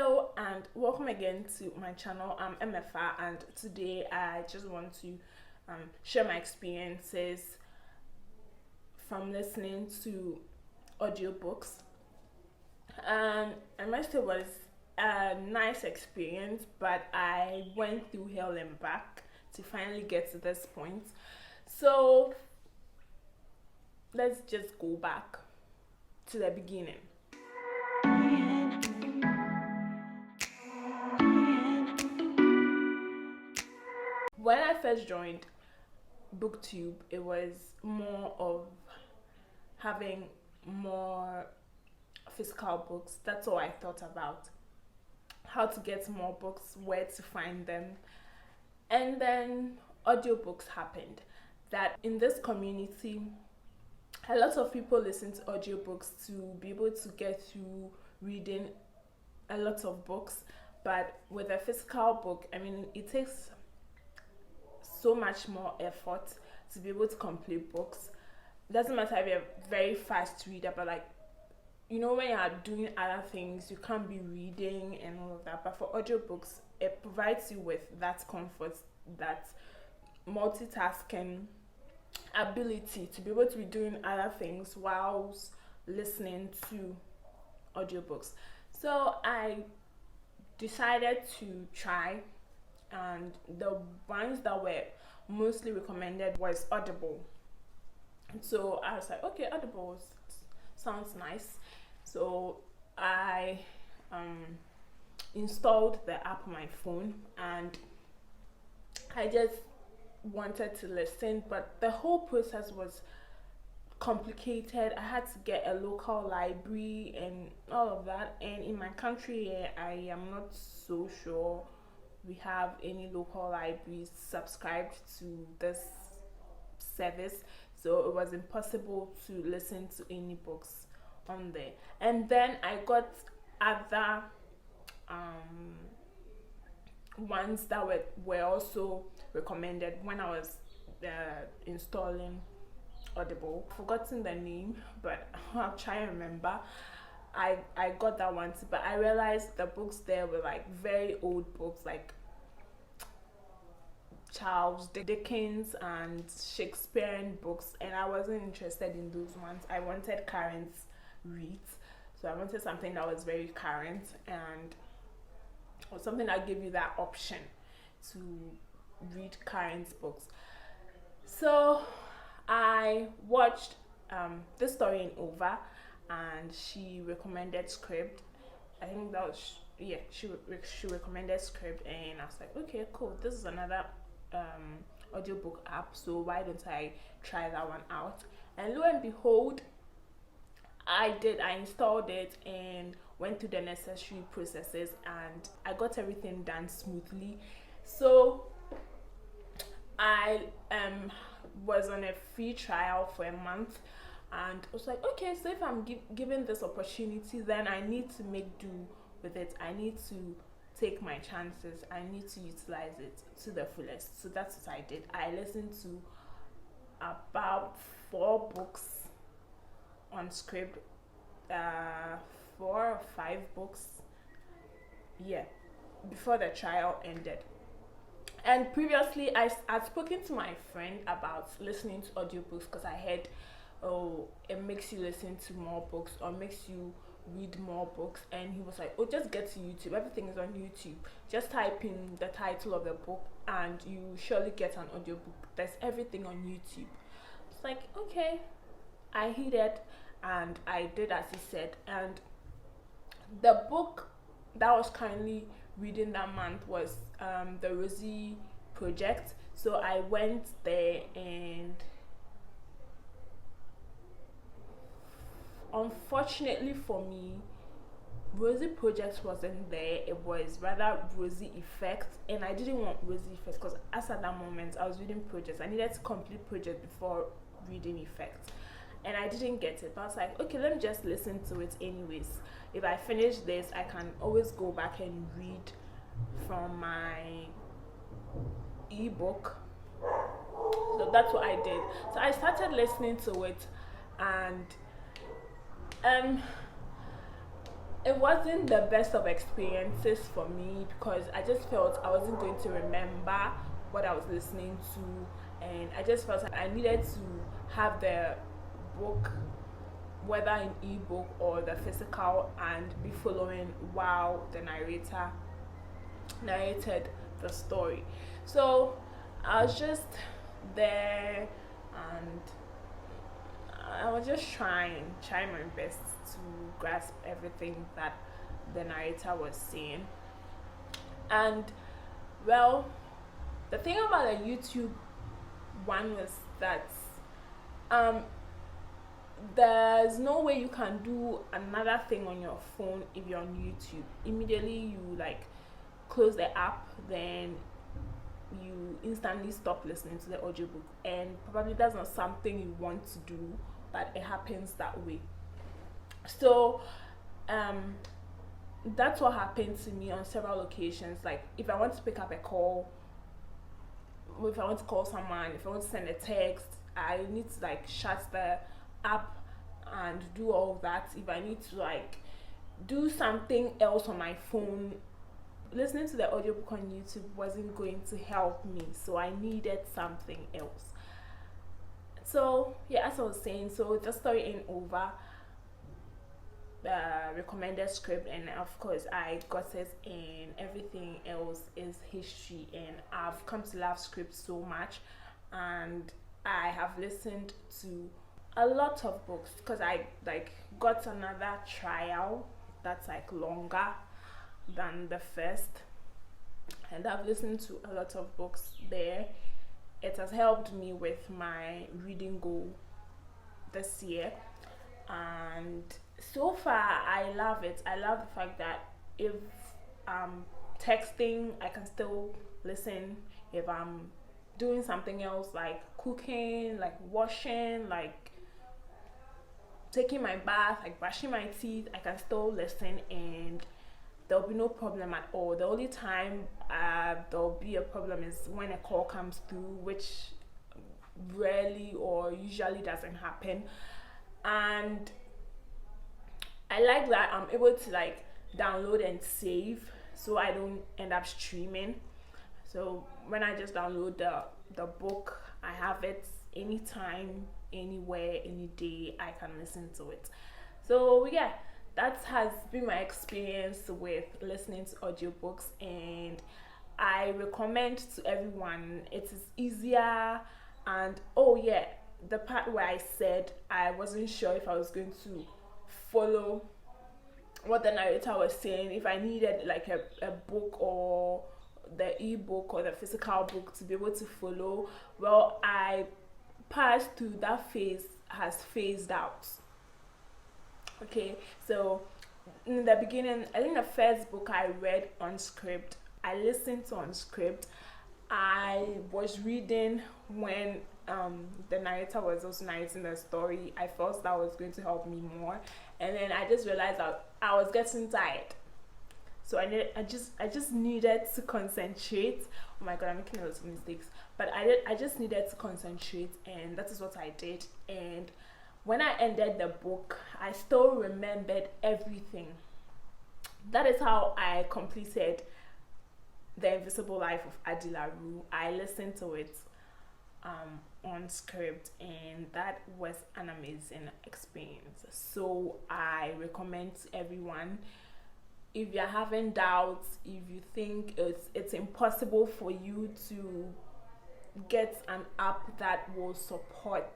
Hello and welcome again to my channel. I'm MFA and today I just want to share my experiences from listening to audiobooks. I must say it was a nice experience, but I went through hell and back to finally get to this point. So let's just go back to the beginning. When I first joined BookTube, it was more of having more physical books. That's all I thought about. How to get more books, where to find them. And then audiobooks happened. That in this community, a lot of people listen to audiobooks to be able to get through reading a lot of books. But with a physical book, it takes so much more effort to be able to complete books. It doesn't matter if you're a very fast reader, but when you're doing other things, you can't be reading and all of that. But for audiobooks, it provides you with that comfort, that multitasking ability to be able to be doing other things whilst listening to audiobooks. So I decided to try, and the ones that were mostly recommended was Audible. So I was like, okay, Audible sounds nice. So I installed the app on my phone and I just wanted to listen, but the whole process was complicated. I had to get a local library and all of that, and in my country I am not so sure we have any local libraries subscribed to this service, so it was impossible to listen to any books on there. And then I got other ones that were also recommended when I was installing Audible. Forgotten the name, but I'll try and remember. I got that one too, but I realized the books there were like very old books, like Charles Dickens and Shakespearean books, and I wasn't interested in those ones. I wanted current reads, so I wanted something that was very current and or something that gave you that option to read current books. So I watched This Story Ain't Over, and she recommended Scribd. I think that was she recommended Scribd, and I was like, okay, cool, this is another audiobook app, so why don't I try that one out? And lo and behold, I installed it and went through the necessary processes, and I got everything done smoothly. So I was on a free trial for a month, and I was like, okay, so if I'm given this opportunity, then I need to make do with it. I need to take my chances. I need to utilize it to the fullest. So that's what I did. I listened to about 4 books on Scribd, 4 or 5 books, before the trial ended. And previously I'd spoken to my friend about listening to audiobooks, because I heard, oh, it makes you listen to more books or makes you read more books, and he was like, oh, just get to YouTube, everything is on YouTube, just type in the title of the book and you surely get an audiobook, there's everything on YouTube. It's like, okay, I heeded and I did as he said. And the book that I was currently reading that month was the Rosie Project. So I went there, and unfortunately for me, Rosie Project wasn't there. It was rather Rosie Effect, and I didn't want Rosie Effect because as at that moment I was reading Project. I needed to complete Project before reading Effect, and I didn't get it. But I was like, okay, let me just listen to it anyways. If I finish this, I can always go back and read from my ebook. So that's what I did. So I started listening to it, and it wasn't the best of experiences for me because I just felt I wasn't going to remember what I was listening to, and I just felt like I needed to have the book, whether in ebook or the physical, and be following while the narrator narrated the story. So I was just there, and I was just trying my best to grasp everything that the narrator was saying. And well, the thing about the YouTube one was that um there's no way you can do another thing on your phone if you're on YouTube. Immediately you like close the app, then you instantly stop listening to the audiobook, and probably that's not something you want to do, but it happens that way. So that's what happened to me on several occasions. Like if I want to pick up a call, if I want to call someone, if I want to send a text, I need to like shut the app and do all that. If I need to like do something else on my phone, listening to the audiobook on YouTube wasn't going to help me, so I needed something else. So yeah, as I was saying, so the story ain't over. Recommended Scribd, and of course I got it, and everything else is history, and I've come to love Scribd so much, and I have listened to a lot of books because I like got another trial that's like longer than the first, and I've listened to a lot of books there. It has helped me with my reading goal this year, and so far I love it. I love the fact that if I'm texting, I can still listen. If I'm doing something else like cooking, like washing, like taking my bath, like brushing my teeth, I can still listen, and there'll be no problem at all. The only time there'll be a problem is when a call comes through, which rarely or usually doesn't happen. And I like that I'm able to like download and save, so I don't end up streaming. So when I just download the book, I have it anytime, anywhere, any day. I can listen to it. So yeah, that has been my experience with listening to audiobooks, and I recommend to everyone. It is easier, and oh yeah, the part where I said I wasn't sure if I was going to follow what the narrator was saying, if I needed like a book or the ebook or the physical book to be able to follow, well, I passed through that phase, has phased out. Okay, so in the beginning, I think the first book I read on Scribd, I listened to on Scribd. I was reading when the narrator was also narrating the story. I felt that was going to help me more, and then I just realized that I was getting tired. So I just needed to concentrate. Oh my god, I'm making a lot of mistakes, but I just needed to concentrate, and that is what I did. And when I ended the book, I still remembered everything. That is how I completed The Invisible Life of Adila Rue. I listened to it on Scribd, and that was an amazing experience. So I recommend to everyone, if you're having doubts, if you think it's impossible for you to get an app that will support,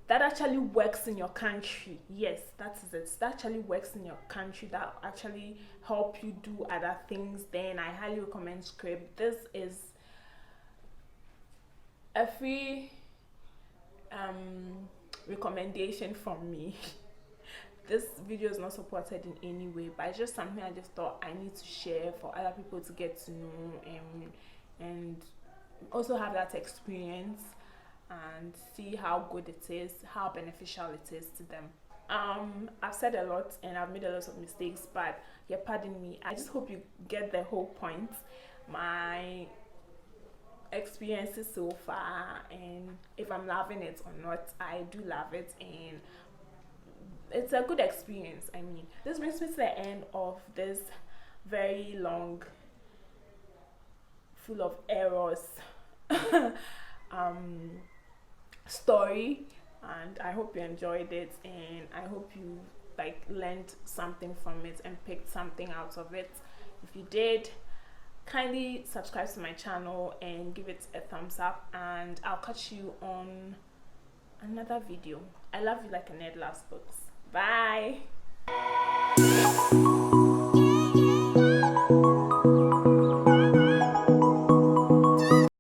that actually works in your country, yes, that is it, that actually works in your country, that actually help you do other things, then I highly recommend Scribd. This is a free recommendation from me. This video is not supported in any way, but it's just something I just thought I need to share for other people to get to know, and also have that experience and see how good it is, how beneficial it is to them. I've said a lot and I've made a lot of mistakes, but yeah, pardon me. I just hope you get the whole point. My experiences so far, and if I'm loving it or not, I do love it, and it's a good experience. I mean, this brings me to the end of this very long, full of errors story, and I hope you enjoyed it, and I hope you like learned something from it and picked something out of it. If you did, kindly subscribe to my channel and give it a thumbs up, and I'll catch you on another video. I love you like a nerd loves books. Bye.